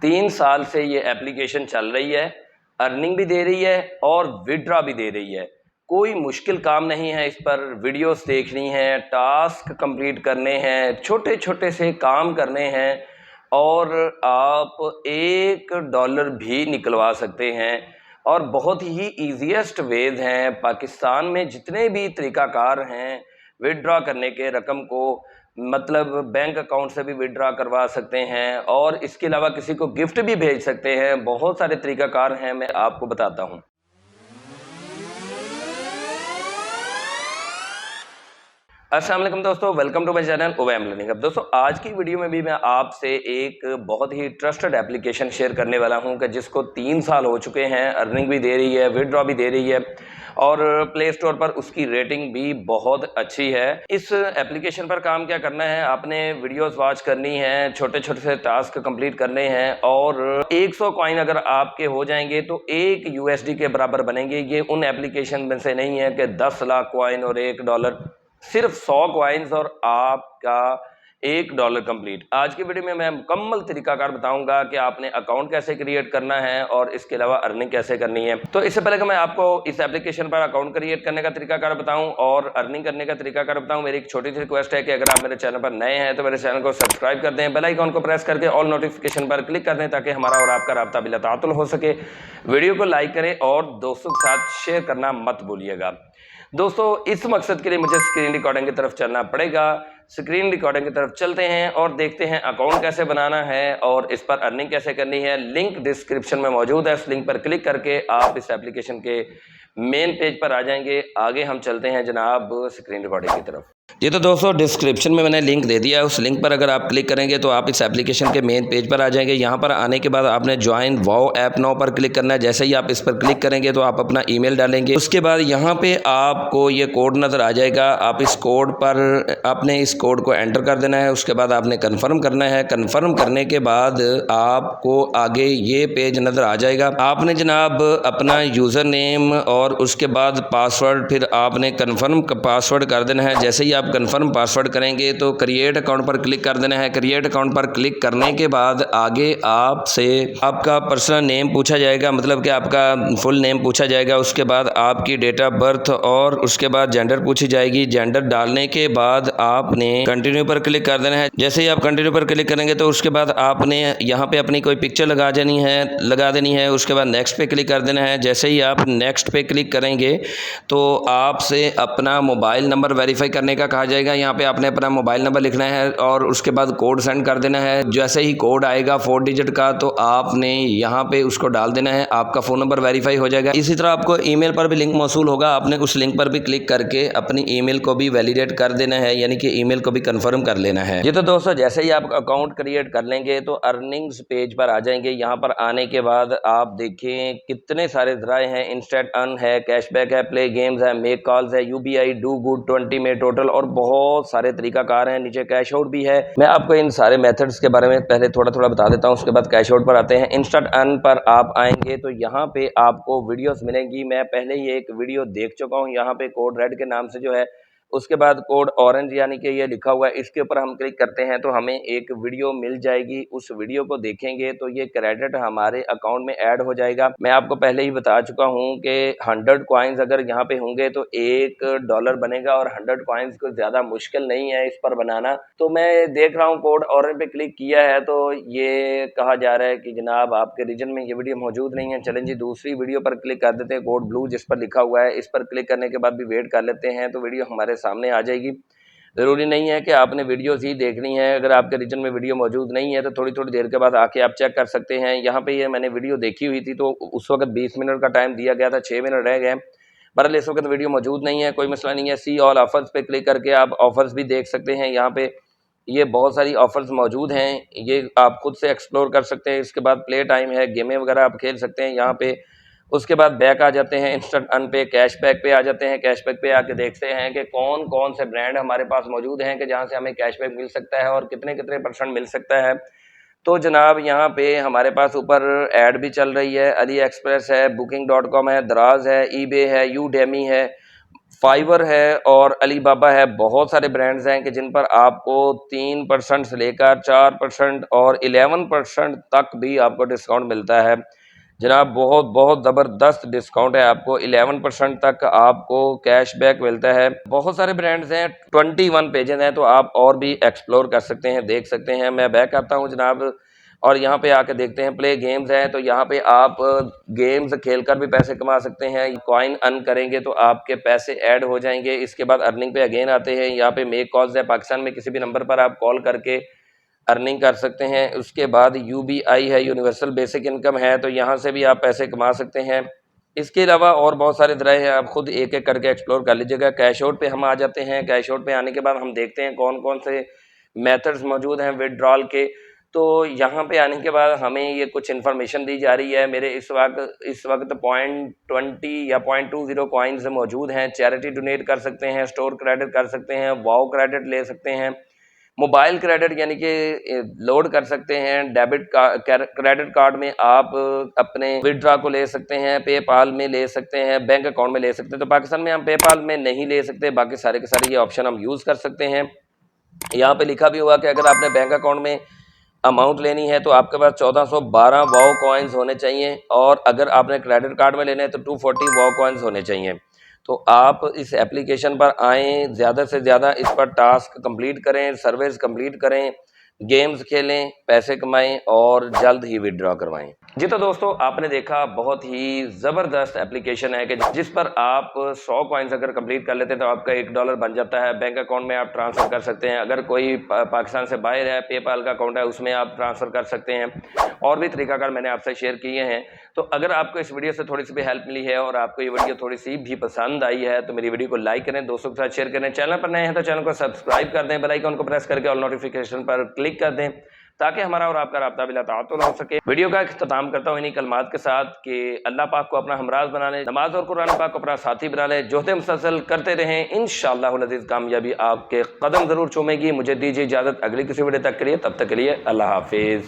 3 साल से ये एप्लीकेशन चल रही है, अर्निंग भी दे रही है और विड्रॉ भी दे रही है। कोई मुश्किल काम नहीं है, इस पर वीडियोस देखनी है, टास्क कंप्लीट करने हैं, छोटे छोटे से काम करने हैं और आप $1 भी निकलवा सकते हैं। और बहुत ही ईजीएस्ट वेज हैं। पाकिस्तान में जितने भी तरीक़ाकार हैं विड्रॉ करने के, रकम को मतलब बैंक अकाउंट से भी विड्रॉ करवा सकते हैं और इसके अलावा किसी को गिफ्ट भी भेज सकते हैं। बहुत सारे तरीक़ाकार हैं, मैं आपको बताता हूं। अस्सलाम वालेकुम दोस्तों, वेलकम टू माय चैनल ओवैम लर्निंग। अब दोस्तों, आज की वीडियो में भी मैं आपसे एक बहुत ही ट्रस्टेड एप्लीकेशन शेयर करने वाला हूं कि जिसको 3 साल हो चुके हैं, अर्निंग भी दे रही है, विड्रॉ भी दे रही है और प्ले स्टोर पर उसकी रेटिंग भी बहुत अच्छी है। इस एप्लीकेशन पर काम क्या करना है, आपने वीडियोस वॉच करनी है, छोटे छोटे से टास्क कंप्लीट करने हैं और 100 कॉइन अगर आपके हो जाएंगे तो 1 USD के बराबर बनेंगे। ये उन एप्लीकेशन में से नहीं है कि 10 लाख कॉइन और $1, सिर्फ 100 कॉइन्स और आपका $1 कंप्लीट। आज की वीडियो में मैं मुकम्मल तरीकाकार बताऊंगा कि आपने अकाउंट कैसे क्रिएट करना है और इसके अलावा अर्निंग कैसे करनी है। तो इससे पहले कि मैं आपको इस एप्लीकेशन पर अकाउंट क्रिएट करने का तरीकाकार बताऊं और अर्निंग करने का तरीकाकार बताऊं, मेरी एक छोटी सी रिक्वेस्ट है कि अगर आप मेरे चैनल पर नए हैं तो मेरे चैनल को सब्सक्राइब कर दें, बेल आइकॉन को प्रेस करके ऑल नोटिफिकेशन पर क्लिक कर दें ताकि हमारा और आपका राब्ता बिलातातुल हो सके। वीडियो को लाइक करें और दोस्तों के साथ शेयर करना मत भूलिएगा। दोस्तों, इस मकसद के लिए मुझे स्क्रीन रिकॉर्डिंग की तरफ चलना पड़ेगा। स्क्रीन रिकॉर्डिंग की तरफ चलते हैं और देखते हैं अकाउंट कैसे बनाना है और इस पर अर्निंग कैसे करनी है। लिंक डिस्क्रिप्शन में मौजूद है, उस लिंक पर क्लिक करके आप इस एप्लीकेशन के मेन पेज पर आ जाएंगे। आगे हम चलते हैं जनाब स्क्रीन रिकॉर्डिंग की तरफ। ये तो दोस्तों डिस्क्रिप्शन में मैंने लिंक दे दिया है, उस लिंक पर अगर आप क्लिक करेंगे तो आप इस एप्लीकेशन के मेन पेज पर आ जाएंगे। यहाँ पर आने के बाद आपने ज्वाइन वाओ ऐप नाउ पर क्लिक करना है। जैसे ही आप इस पर क्लिक करेंगे तो आप अपना ईमेल डालेंगे। उसके बाद यहाँ पे आपको ये कोड नज़र आ जाएगा। आप इस कोड पर आपने इस कोड को एंटर कर देना है। उसके बाद आपने कन्फर्म करना है। कन्फर्म करने के बाद आपको आगे ये पेज नज़र आ जाएगा। आपने जनाब अपना यूज़र नेम और उसके बाद पासवर्ड, फिर आपने कन्फर्म पासवर्ड कर देना है। जैसे ही आप कंफर्म पासवर्ड करेंगे तो क्रिएट अकाउंट पर क्लिक कर देना है। क्रिएट अकाउंट पर क्लिक करने के बाद आगे आपसे आपका पर्सनल नेम पूछा जाएगा, मतलब कि आपका फुल नेम पूछा जाएगा। उसके बाद आपकी डेट ऑफ बर्थ और उसके बाद जेंडर पूछी जाएगी। जेंडर डालने के बाद आपने कंटिन्यू पर क्लिक कर देना है। जैसे ही आप कंटिन्यू पर क्लिक करेंगे तो उसके बाद आपने यहाँ पे अपनी कोई पिक्चर लगा देनी है। उसके बाद नेक्स्ट पे क्लिक कर देना है। जैसे ही आप नेक्स्ट पे क्लिक करेंगे तो आपसे अपना मोबाइल नंबर वेरीफाई करने का कहा जाएगा। यहाँ पे आपने अपना मोबाइल नंबर लिखना है और उसके बाद कोड सेंड कर देना है। जैसे ही कोड आएगा 4 डिजिट का तो आपने यहाँ पे उसको डाल देना है, आपका फ़ोन नंबर वेरीफाई हो जाएगा। इसी तरह आपको ईमेल पर भी लिंक मौसूल होगा, आपने उस लिंक पर भी क्लिक करके अपनी ईमेल को भी वैलिडेट कर देना है, यानी कि ईमेल को भी कंफर्म कर लेना है। ये तो दोस्तों जैसे ही आप अकाउंट क्रिएट कर लेंगे तो अर्निंग्स पेज पर आ जाएंगे। यहाँ पर आने के बाद आप देखें कितने सारे ज़राए हैं। इंस्टेंट अर्न है, कैशबैक है, प्ले गेम्स है, मेक कॉल्स है, UBI, डू गुड 20 में टोटल और बहुत सारे तरीकाकार हैं। नीचे कैश आउट भी है। मैं आपको इन सारे मेथड्स के बारे में पहले थोड़ा थोड़ा बता देता हूँ, उसके बाद कैश आउट पर आते हैं। इंस्टेंट अर्न पर आप आएंगे तो यहाँ पे आपको वीडियोस मिलेंगी। मैं पहले ही एक वीडियो देख चुका हूँ। यहाँ पे कोड रेड के नाम से जो है, उसके बाद कोड ऑरेंज यानी कि ये लिखा हुआ है, इसके ऊपर हम क्लिक करते हैं तो हमें एक वीडियो मिल जाएगी। उस वीडियो को देखेंगे तो ये क्रेडिट हमारे अकाउंट में ऐड हो जाएगा। मैं आपको पहले ही बता चुका हूँ कि 100 कॉइन्स अगर यहाँ पे होंगे तो $1 बनेगा और 100 कॉइन्स को ज़्यादा मुश्किल नहीं है इस पर बनाना। तो मैं देख रहा हूँ कोड ऑरेंज पे क्लिक किया है तो ये कहा जा रहा है कि जनाब आपके रीजन में ये वीडियो मौजूद नहीं है। चलें जी, दूसरी वीडियो पर क्लिक कर देते हैं, कोड ब्लू जिस पर लिखा हुआ है। इस पर क्लिक करने के बाद भी वेट कर लेते हैं तो वीडियो हमारे सामने आ जाएगी। ज़रूरी नहीं है कि आपने वीडियोज़ ही देखनी है। अगर आपके रीजन में वीडियो मौजूद नहीं है तो थोड़ी थोड़ी देर के बाद आके आप चेक कर सकते हैं। यहाँ पे ये मैंने वीडियो देखी हुई थी तो उस वक्त 20 मिनट का टाइम दिया गया था, 6 मिनट रह गए। बहरहाल इस वक्त वीडियो मौजूद नहीं है, कोई मसला नहीं है। सी ऑल ऑफर्स पे क्लिक करके आप ऑफर्स भी देख सकते हैं। यहाँ पे ये बहुत सारी ऑफर्स मौजूद हैं, ये आप खुद से एक्सप्लोर कर सकते हैं। इसके बाद प्ले टाइम है, गेमें वगैरह आप खेल सकते हैं यहाँ पे। उसके बाद बैक आ जाते हैं, इंस्टेंट अर्न पे, कैशबैक पे आ जाते हैं। कैशबैक पे आके देखते हैं कि कौन कौन से ब्रांड हमारे पास मौजूद हैं कि जहाँ से हमें कैशबैक मिल सकता है और कितने कितने % मिल सकता है। तो जनाब यहाँ पे हमारे पास ऊपर ऐड भी चल रही है। अली एक्सप्रेस है, Booking.com है, दराज है, eBay है, Udemy है, फाइवर है और अलीबाबा है। बहुत सारे ब्रांड्स हैं कि जिन पर आपको 3% से लेकर 4% और 11% तक भी आपको डिस्काउंट मिलता है जनाब। बहुत बहुत ज़बरदस्त डिस्काउंट है, आपको 11% तक आपको कैशबैक मिलता है। बहुत सारे ब्रांड्स हैं, 21 पेजेस हैं, तो आप और भी एक्सप्लोर कर सकते हैं, देख सकते हैं। मैं बैक आता हूँ जनाब और यहाँ पे आके देखते हैं। प्ले गेम्स हैं, तो यहाँ पे आप गेम्स खेलकर भी पैसे कमा सकते हैं। कॉइन अर्न करेंगे तो आपके पैसे ऐड हो जाएंगे। इसके बाद अर्निंग पे अगेन आते हैं। यहाँ पे मेक कॉल्स है, पाकिस्तान में किसी भी नंबर पर आप कॉल करके अर्निंग कर सकते हैं। उसके बाद यूबीआई है, यूनिवर्सल बेसिक इनकम है, तो यहाँ से भी आप पैसे कमा सकते हैं। इसके अलावा और बहुत सारे ज़राए हैं, आप खुद एक एक करके एक्सप्लोर कर लीजिएगा। कैश आउट पे हम आ जाते हैं। कैश आउट पे आने के बाद हम देखते हैं कौन कौन से मेथड्स मौजूद हैं विड्रॉल के। तो यहाँ पे आने के बाद हमें ये कुछ इन्फॉर्मेशन दी जा रही है। मेरे इस वक्त 0.20 या 0.20 कॉइन्स मौजूद हैं। चैरिटी डोनेट कर सकते हैं, स्टोर क्रेडिट कर सकते हैं, वाओ क्रेडिट ले सकते हैं, मोबाइल क्रेडिट यानी कि लोड कर सकते हैं। क्रेडिट कार्ड में आप अपने विड्रॉ को ले सकते हैं, पेपाल में ले सकते हैं, बैंक अकाउंट में ले सकते हैं। तो पाकिस्तान में हम पेपाल में नहीं ले सकते, बाकी सारे के सारे ये ऑप्शन हम यूज़ कर सकते हैं। यहाँ पे लिखा भी हुआ कि अगर आपने बैंक अकाउंट में अमाउंट लेनी है तो आपके पास 1412 वाओ कॉइन्स होने चाहिए, और अगर आपने क्रेडिट कार्ड में लेना है तो 240 वाओ कॉइन्स होने चाहिए। तो आप इस एप्लीकेशन पर आएँ, ज़्यादा से ज़्यादा इस पर टास्क कंप्लीट करें, सर्विस कंप्लीट करें, गेम्स खेलें, पैसे कमाएं और जल्द ही विड्रॉ करवाएं। जी तो दोस्तों, आपने देखा बहुत ही ज़बरदस्त एप्लीकेशन है कि जिस पर आप 100 कॉइन्स अगर कंप्लीट कर लेते हैं तो आपका $1 बन जाता है। बैंक अकाउंट में आप ट्रांसफ़र कर सकते हैं। अगर कोई पाकिस्तान से बाहर है, पेपाल का अकाउंट है, उसमें आप ट्रांसफ़र कर सकते हैं। और भी तरीकाकार मैंने आपसे शेयर किए हैं। तो अगर आपको इस वीडियो से थोड़ी सी भी हेल्प मिली है और आपको ये वीडियो थोड़ी सी भी पसंद आई है तो मेरी वीडियो को लाइक करें, दोस्तों के साथ शेयर करें। चैनल पर नए हैं तो चैनल को सब्सक्राइब कर दें, बेल आइकन को प्रेस करके ऑल नोटिफिकेशन पर क्लिक कर दें ताकि हमारा और आपका राब्ता बिला ताअतुल हो सके। वीडियो का इख्तिताम करता हूँ इन्हीं कलमात के साथ कि अल्लाह पाक को अपना हमराज बना लें, नमाज और कुरान पाक को अपना साथी बना लें, जोहद मुसलसल करते रहें। इंशाअल्लाह अज़ीज़ कामयाबी आपके कदम ज़रूर चूमेगी। मुझे दीजिए इजाज़त अगली किसी वीडियो तक के लिए, तब तक के लिए अल्लाह हाफिज़।